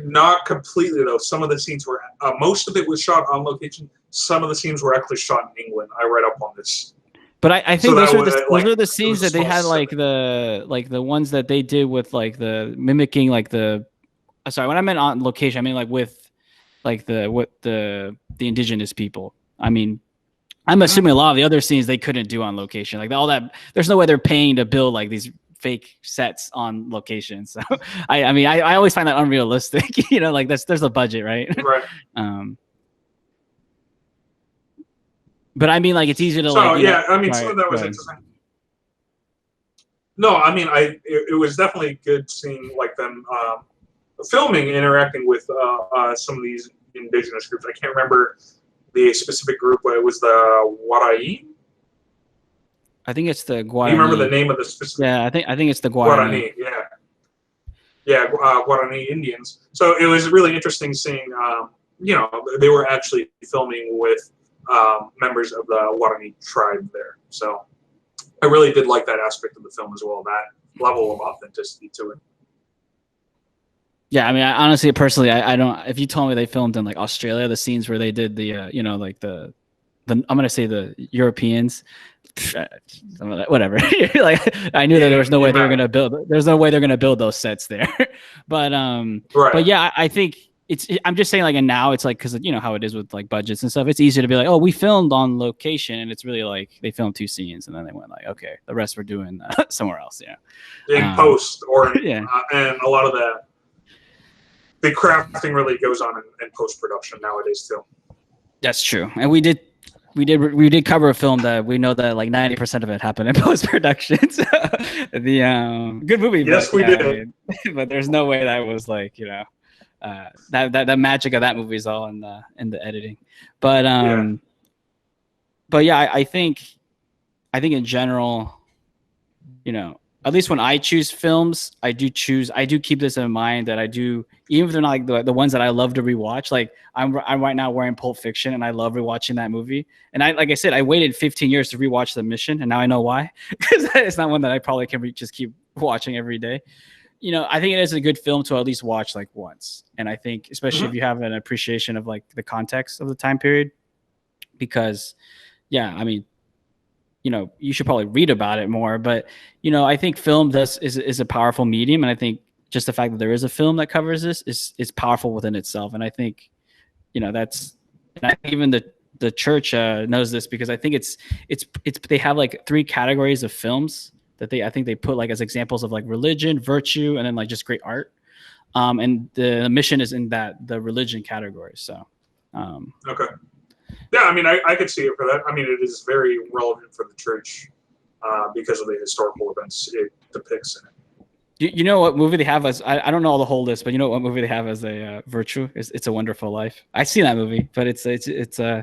Not completely though. Some of the scenes were, most of it was shot on location. Some of the scenes were actually shot in England. I read up on this. But I think those are the scenes that they had, like the ones that they did with like the mimicking, like the, sorry, when I meant on location, I mean like with like the indigenous people. I mean, I'm assuming a lot of the other scenes they couldn't do on location. Like all that, there's no way they're paying to build like these fake sets on location. So I mean, I always find that unrealistic. You know, like there's a budget, right? Right. But I mean, like it's easy to some of that was interesting. No, I mean, it was definitely good seeing like them filming, interacting with some of these indigenous groups. I can't remember the specific group, but it was the Warai. I think it's the Guarani. Do you remember the name of the specific? Yeah, I think it's the Guarani. Guarani Indians. So it was really interesting seeing, you know, they were actually filming with members of the Guarani tribe there. So I really did like that aspect of the film as well, that level of authenticity to it. Yeah, I mean, honestly, personally, I don't. If you told me they filmed in like Australia, the scenes where they did the, you know, like the I'm gonna say the Europeans, whatever. Like, I knew that there was no way they were gonna build. There's no way they're gonna build those sets there. But right. But yeah, I think I'm just saying, like, and now it's like, because you know how it is with like budgets and stuff. It's easy to be like, oh, we filmed on location, and it's really like they filmed 2 scenes, and then they went like, okay, the rest we're doing somewhere else. Yeah. In post or yeah, and a lot of the crafting really goes on in post-production nowadays too. That's true. And we did cover a film that we know that like 90% of it happened in post-production. So the good movie. Yes, we did. I mean, but there's no way that was like, you know, that magic of that movie is all in the editing. But I think in general, you know, at least when I choose films, I do keep this in mind, that I do, even if they're not like the ones that I love to rewatch. Like I'm right now wearing Pulp Fiction, and I love rewatching that movie. And like I said, I waited 15 years to rewatch The Mission, and now I know why, because it's not one that I probably can just keep watching every day. You know, I think it is a good film to at least watch like once. And I think, especially if you have an appreciation of like the context of the time period, because yeah, I mean, you know, you should probably read about it more, but you know, I think film is a powerful medium, and I think just the fact that there is a film that covers this is powerful within itself. And I think, you know, And I think even the church knows this, because I think it's they have like 3 categories of films that I think they put like as examples of like religion, virtue, and then like just great art. And the mission is in the religion category. So, okay. Yeah, I mean, I could see it for that. I mean, it is very relevant for the church because of the historical events it depicts in it. You know what movie they have as, I don't know the whole list, but you know what movie they have as a virtue? It's A Wonderful Life. I've seen that movie, but I didn't know.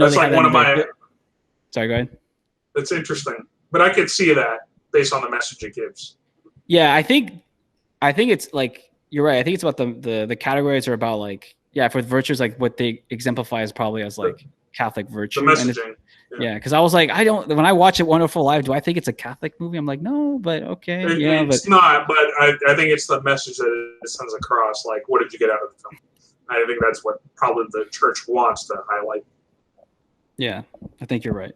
That's like one of my. Sorry, go ahead. That's interesting, but I could see that based on the message it gives. Yeah, I think it's like, you're right. I think it's about the categories are about like, yeah, for virtues, like what they exemplify is probably as like Catholic virtue. The messaging. Yeah, because I was like, when I watch it, Wonderful Life, do I think it's a Catholic movie? I'm like, no, but okay. It's not, but I think it's the message that it sends across. Like, what did you get out of the film? I think that's what probably the church wants to highlight. Yeah, I think you're right.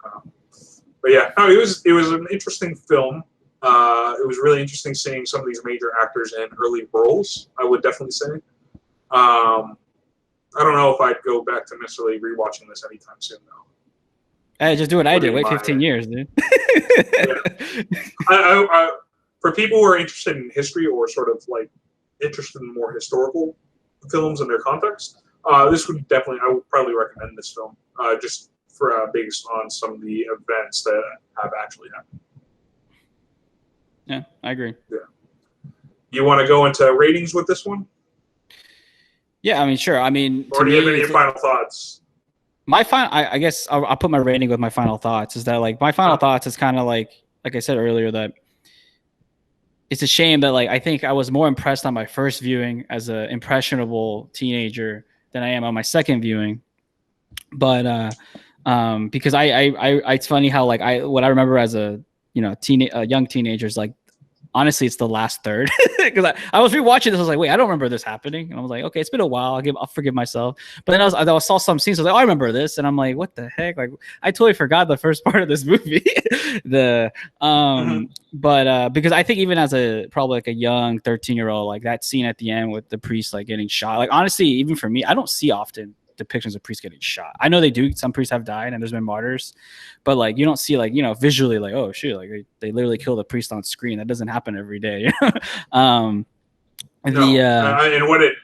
But yeah, no, it was an interesting film. It was really interesting seeing some of these major actors in early roles, I would definitely say. I don't know if I'd go back to necessarily rewatching this anytime soon, though. Hey, just do what I did. Wait 15 years, dude. I, for people who are interested in history or sort of like interested in more historical films and their context, this would definitely, I would probably recommend this film, just for based on some of the events that have actually happened. Yeah, I agree. Yeah. You want to go into ratings with this one? Yeah, I mean, sure. I mean, or do you have any final thoughts? My final, I guess I'll put my rating with my final thoughts. Is that like my final thoughts is kind of like I said earlier, that it's a shame that like I think I was more impressed on my first viewing as an impressionable teenager than I am on my second viewing. But because it's funny how like what I remember as a young teenager is like, honestly, it's the last third, because I was rewatching this. I was like, wait, I don't remember this happening. And I was like, okay, it's been a while. I'll forgive myself. But then I saw some scenes. I was like, oh, I remember this. And I'm like, what the heck? Like, I totally forgot the first part of this movie. But because I think even as probably like a young 13-year-old, like that scene at the end with the priest like getting shot. Like honestly, even for me, I don't see often depictions of priests getting shot. I know they do. Some priests have died and there's been martyrs, but like you don't see like visually like, oh shit, like they literally kill the priest on screen. That doesn't happen every day. And when it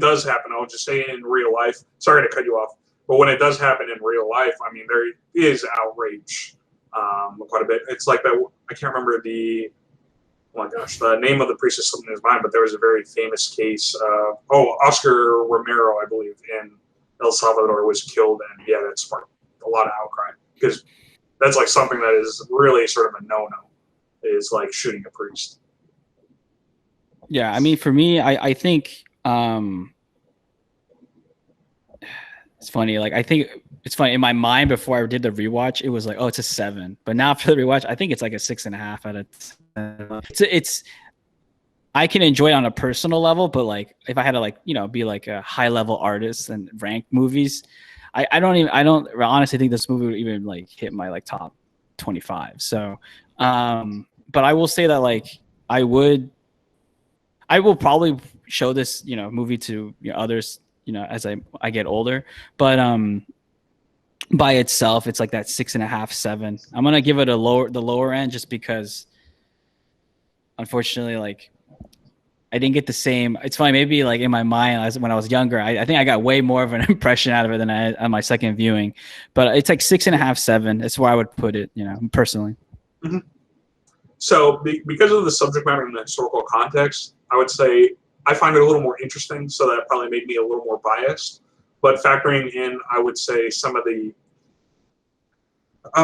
does happen, I'll just say in real life. Sorry to cut you off, but when it does happen in real life, I mean there is outrage quite a bit. It's like that. I can't remember oh my gosh, the name of the priest is slipping in his mind, but there was a very famous case of, Oscar Romero, I believe, in El Salvador was killed, and yeah, that sparked a lot of outcry, because that's like something that is really sort of a no-no, is like shooting a priest. Yeah, I mean, for me, I think it's funny. Like, I think it's funny in my mind before I did the rewatch, it was like, oh, it's a 7. But now after the rewatch, I think it's like a 6.5 out of 10. It's I can enjoy it on a personal level, but like if I had to like be like a high level artist and rank movies, I don't honestly think this movie would even like hit my like top 25. So, but I will say that like I will probably show this movie to others as I get older, but by itself it's like that 6.5, 7. I'm gonna give it the lower end just because unfortunately like I didn't get the same. It's funny, maybe like in my mind when I was younger, I think I got way more of an impression out of it than I on my second viewing, but it's like 6.5, 7. That's where I would put it, personally. Mm-hmm. So because of the subject matter and the historical context, I would say I find it a little more interesting, so that probably made me a little more biased. But factoring in, I would say some of the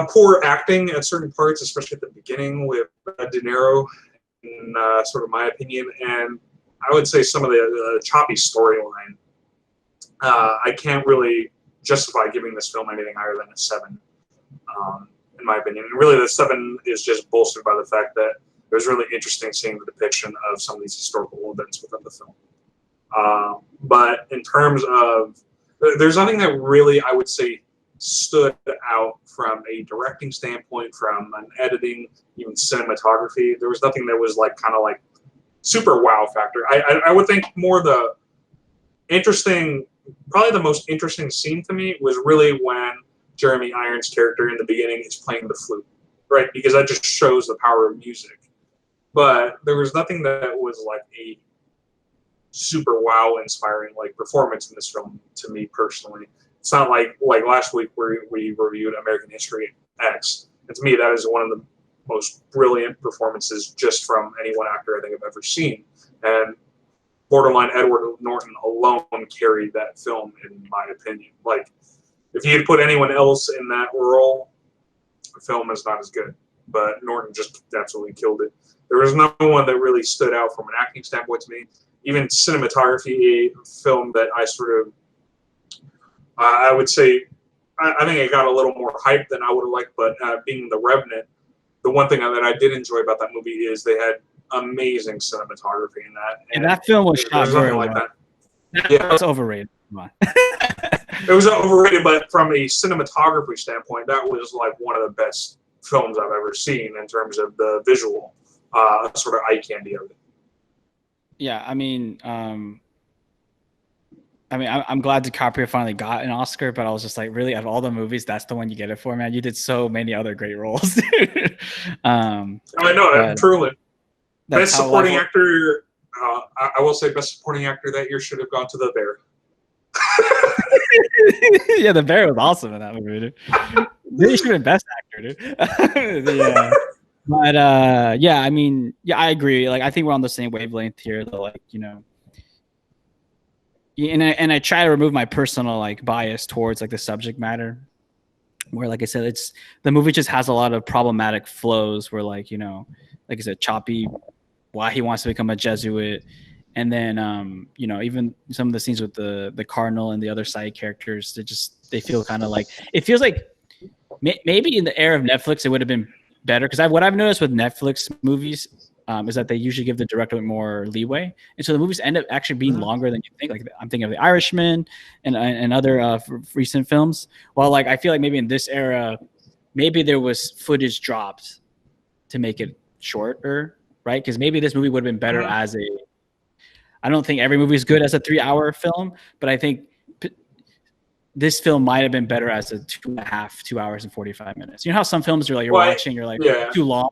poor acting at certain parts, especially at the beginning with De Niro, in sort of my opinion, and I would say some of the choppy storyline. I can't really justify giving this film anything higher than a 7, in my opinion. And really, the 7 is just bolstered by the fact that it was really interesting seeing the depiction of some of these historical events within the film. But in terms of, there's nothing that really, I would say, stood out from a directing standpoint, from an editing, even cinematography. There was nothing that was like kind of like super wow factor. I would think more the interesting, probably the most interesting scene to me was really when Jeremy Irons' character in the beginning is playing the flute, right? Because that just shows the power of music. But there was nothing that was like a super wow inspiring like performance in this film to me personally. It's not like last week where we reviewed American History X. And to me, that is one of the most brilliant performances just from any one actor I think I've ever seen. And borderline Edward Norton alone carried that film, in my opinion. Like, if you had put anyone else in that role, the film is not as good. But Norton just absolutely killed it. There was no one that really stood out from an acting standpoint to me. Even cinematography, a film that I sort of, I would say, I think it got a little more hype than I would have liked, but being The Revenant, the one thing that I did enjoy about that movie is they had amazing cinematography in that. And that film was shot very well. That was overrated. Come on. It was overrated, but from a cinematography standpoint, that was like one of the best films I've ever seen in terms of the visual sort of eye candy of it. Yeah, I mean, I'm glad DiCaprio finally got an Oscar, but I was just like, really, out of all the movies, that's the one you get it for, man. You did so many other great roles. I know, truly. Best supporting actor. I will say, best supporting actor that year should have gone to The Bear. Yeah, The Bear was awesome in that movie, dude. He should have been best actor, dude. Yeah. But yeah, I mean, yeah, I agree. Like, I think we're on the same wavelength here. Though, like, you know, and I try to remove my personal like bias towards like the subject matter, where, like I said, it's the movie just has a lot of problematic flows. Where, like, you know, like I said, choppy. Why he wants to become a Jesuit, and then you know, even some of the scenes with the cardinal and the other side characters, they feel kind of like, it feels like maybe in the era of Netflix it would have been better, because what I've noticed with Netflix movies is that they usually give the director more leeway, and so the movies end up actually being longer than you think. Like, I'm thinking of The Irishman and other recent films. While, like, I feel like maybe in this era, maybe there was footage dropped to make it shorter, right? Because maybe this movie would have been better as a. I don't think every movie is good as a 3-hour film, but I think this film might have been better as a 2 hours and 45 minutes. You know how some films you're watching, you're like, too long.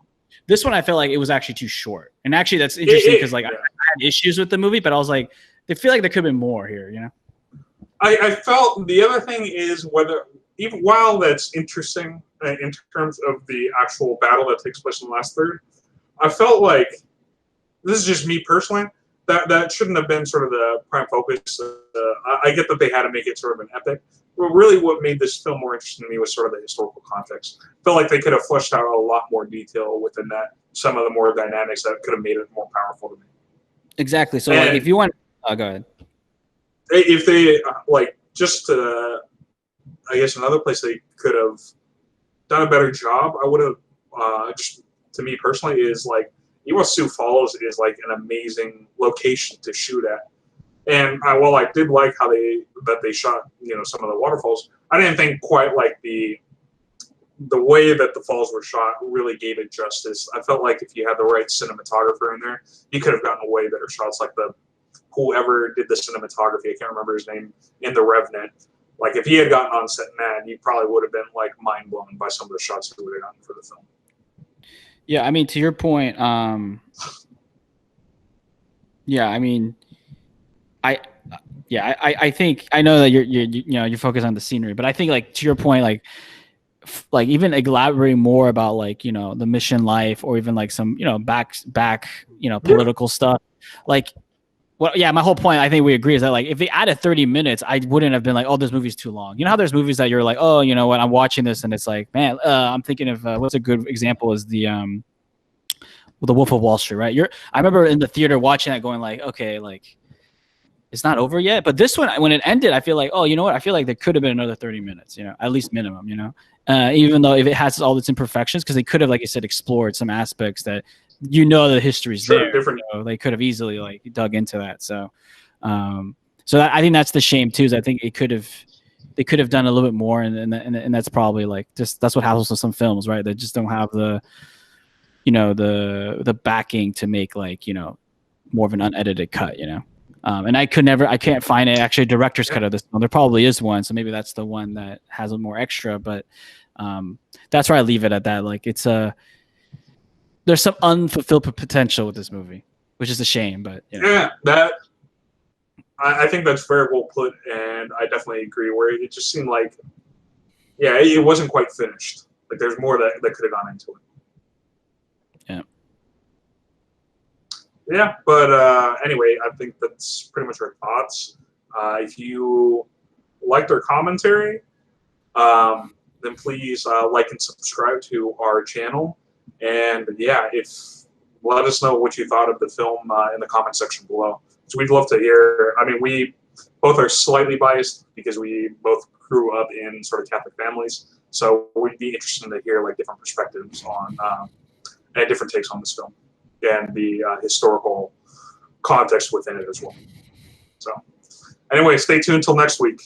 This one, I felt like it was actually too short. And actually, that's interesting because I had issues with the movie, but I was like, I feel like there could have been more here, you know? I felt the other thing is whether, even while that's interesting in terms of the actual battle that takes place in the last third, I felt like, this is just me personally, that shouldn't have been sort of the prime focus. I get that they had to make it sort of an epic, but really what made this film more interesting to me was sort of the historical context. I felt like they could have fleshed out a lot more detail within that, some of the more dynamics that could have made it more powerful to me. Exactly. So, like, if you want, go ahead. If they, just I guess another place they could have done a better job, I would have, just to me personally, is like, Sioux Falls is like an amazing location to shoot at. And while I did like how they shot, you know, some of the waterfalls, I didn't think quite like the way that the falls were shot really gave it justice. I felt like if you had the right cinematographer in there, you could have gotten way better shots. Like whoever did the cinematography, I can't remember his name, in The Revenant. Like, if he had gotten on set, man, you probably would have been like mind blown by some of the shots he would have gotten for the film. Yeah, I mean, to your point, yeah, I mean, I think, I know that you're focused on the scenery, but I think, like, to your point, like even elaborating more about, like, you know, the mission life, or even like some, you know, back, you know, political stuff. Like, well, yeah, my whole point, I think we agree, is that, like, if they added 30 minutes, I wouldn't have been like, oh, this movie's too long. You know how there's movies that you're like, oh, you know what, I'm watching this and it's like, man, I'm thinking of what's a good example is the Wolf of Wall Street, right? I remember in the theater watching that going like, okay, like, it's not over yet. But this one, when it ended, I feel like, oh, you know what? I feel like there could have been another 30 minutes, you know, at least minimum, you know, even though if it has all its imperfections, because they could have, like you said, explored some aspects that, you know, the history's there. Different. You know, they could have easily, like, dug into that. So, I think that's the shame too. Is I think they could have done a little bit more, and that's probably, like, just that's what happens with some films, right? They just don't have the, you know, the backing to make, like, you know, more of an unedited cut, you know. And I can't find it actually a director's cut of this film. There probably is one, so maybe that's the one that has a more extra. But that's where I leave it at that. Like there's some unfulfilled potential with this movie, which is a shame. But yeah, I think that's very well put, and I definitely agree. Where it just seemed like, it wasn't quite finished. Like there's more that could have gone into it. Yeah. Yeah, but anyway, I think that's pretty much our thoughts. If you liked our commentary, then please like and subscribe to our channel. And let us know what you thought of the film in the comment section below. So we'd love to hear. I mean, we both are slightly biased because we both grew up in sort of Catholic families. So we'd be interested to hear like different perspectives on and different takes on this film and the historical context within it as well. So anyway, stay tuned until next week.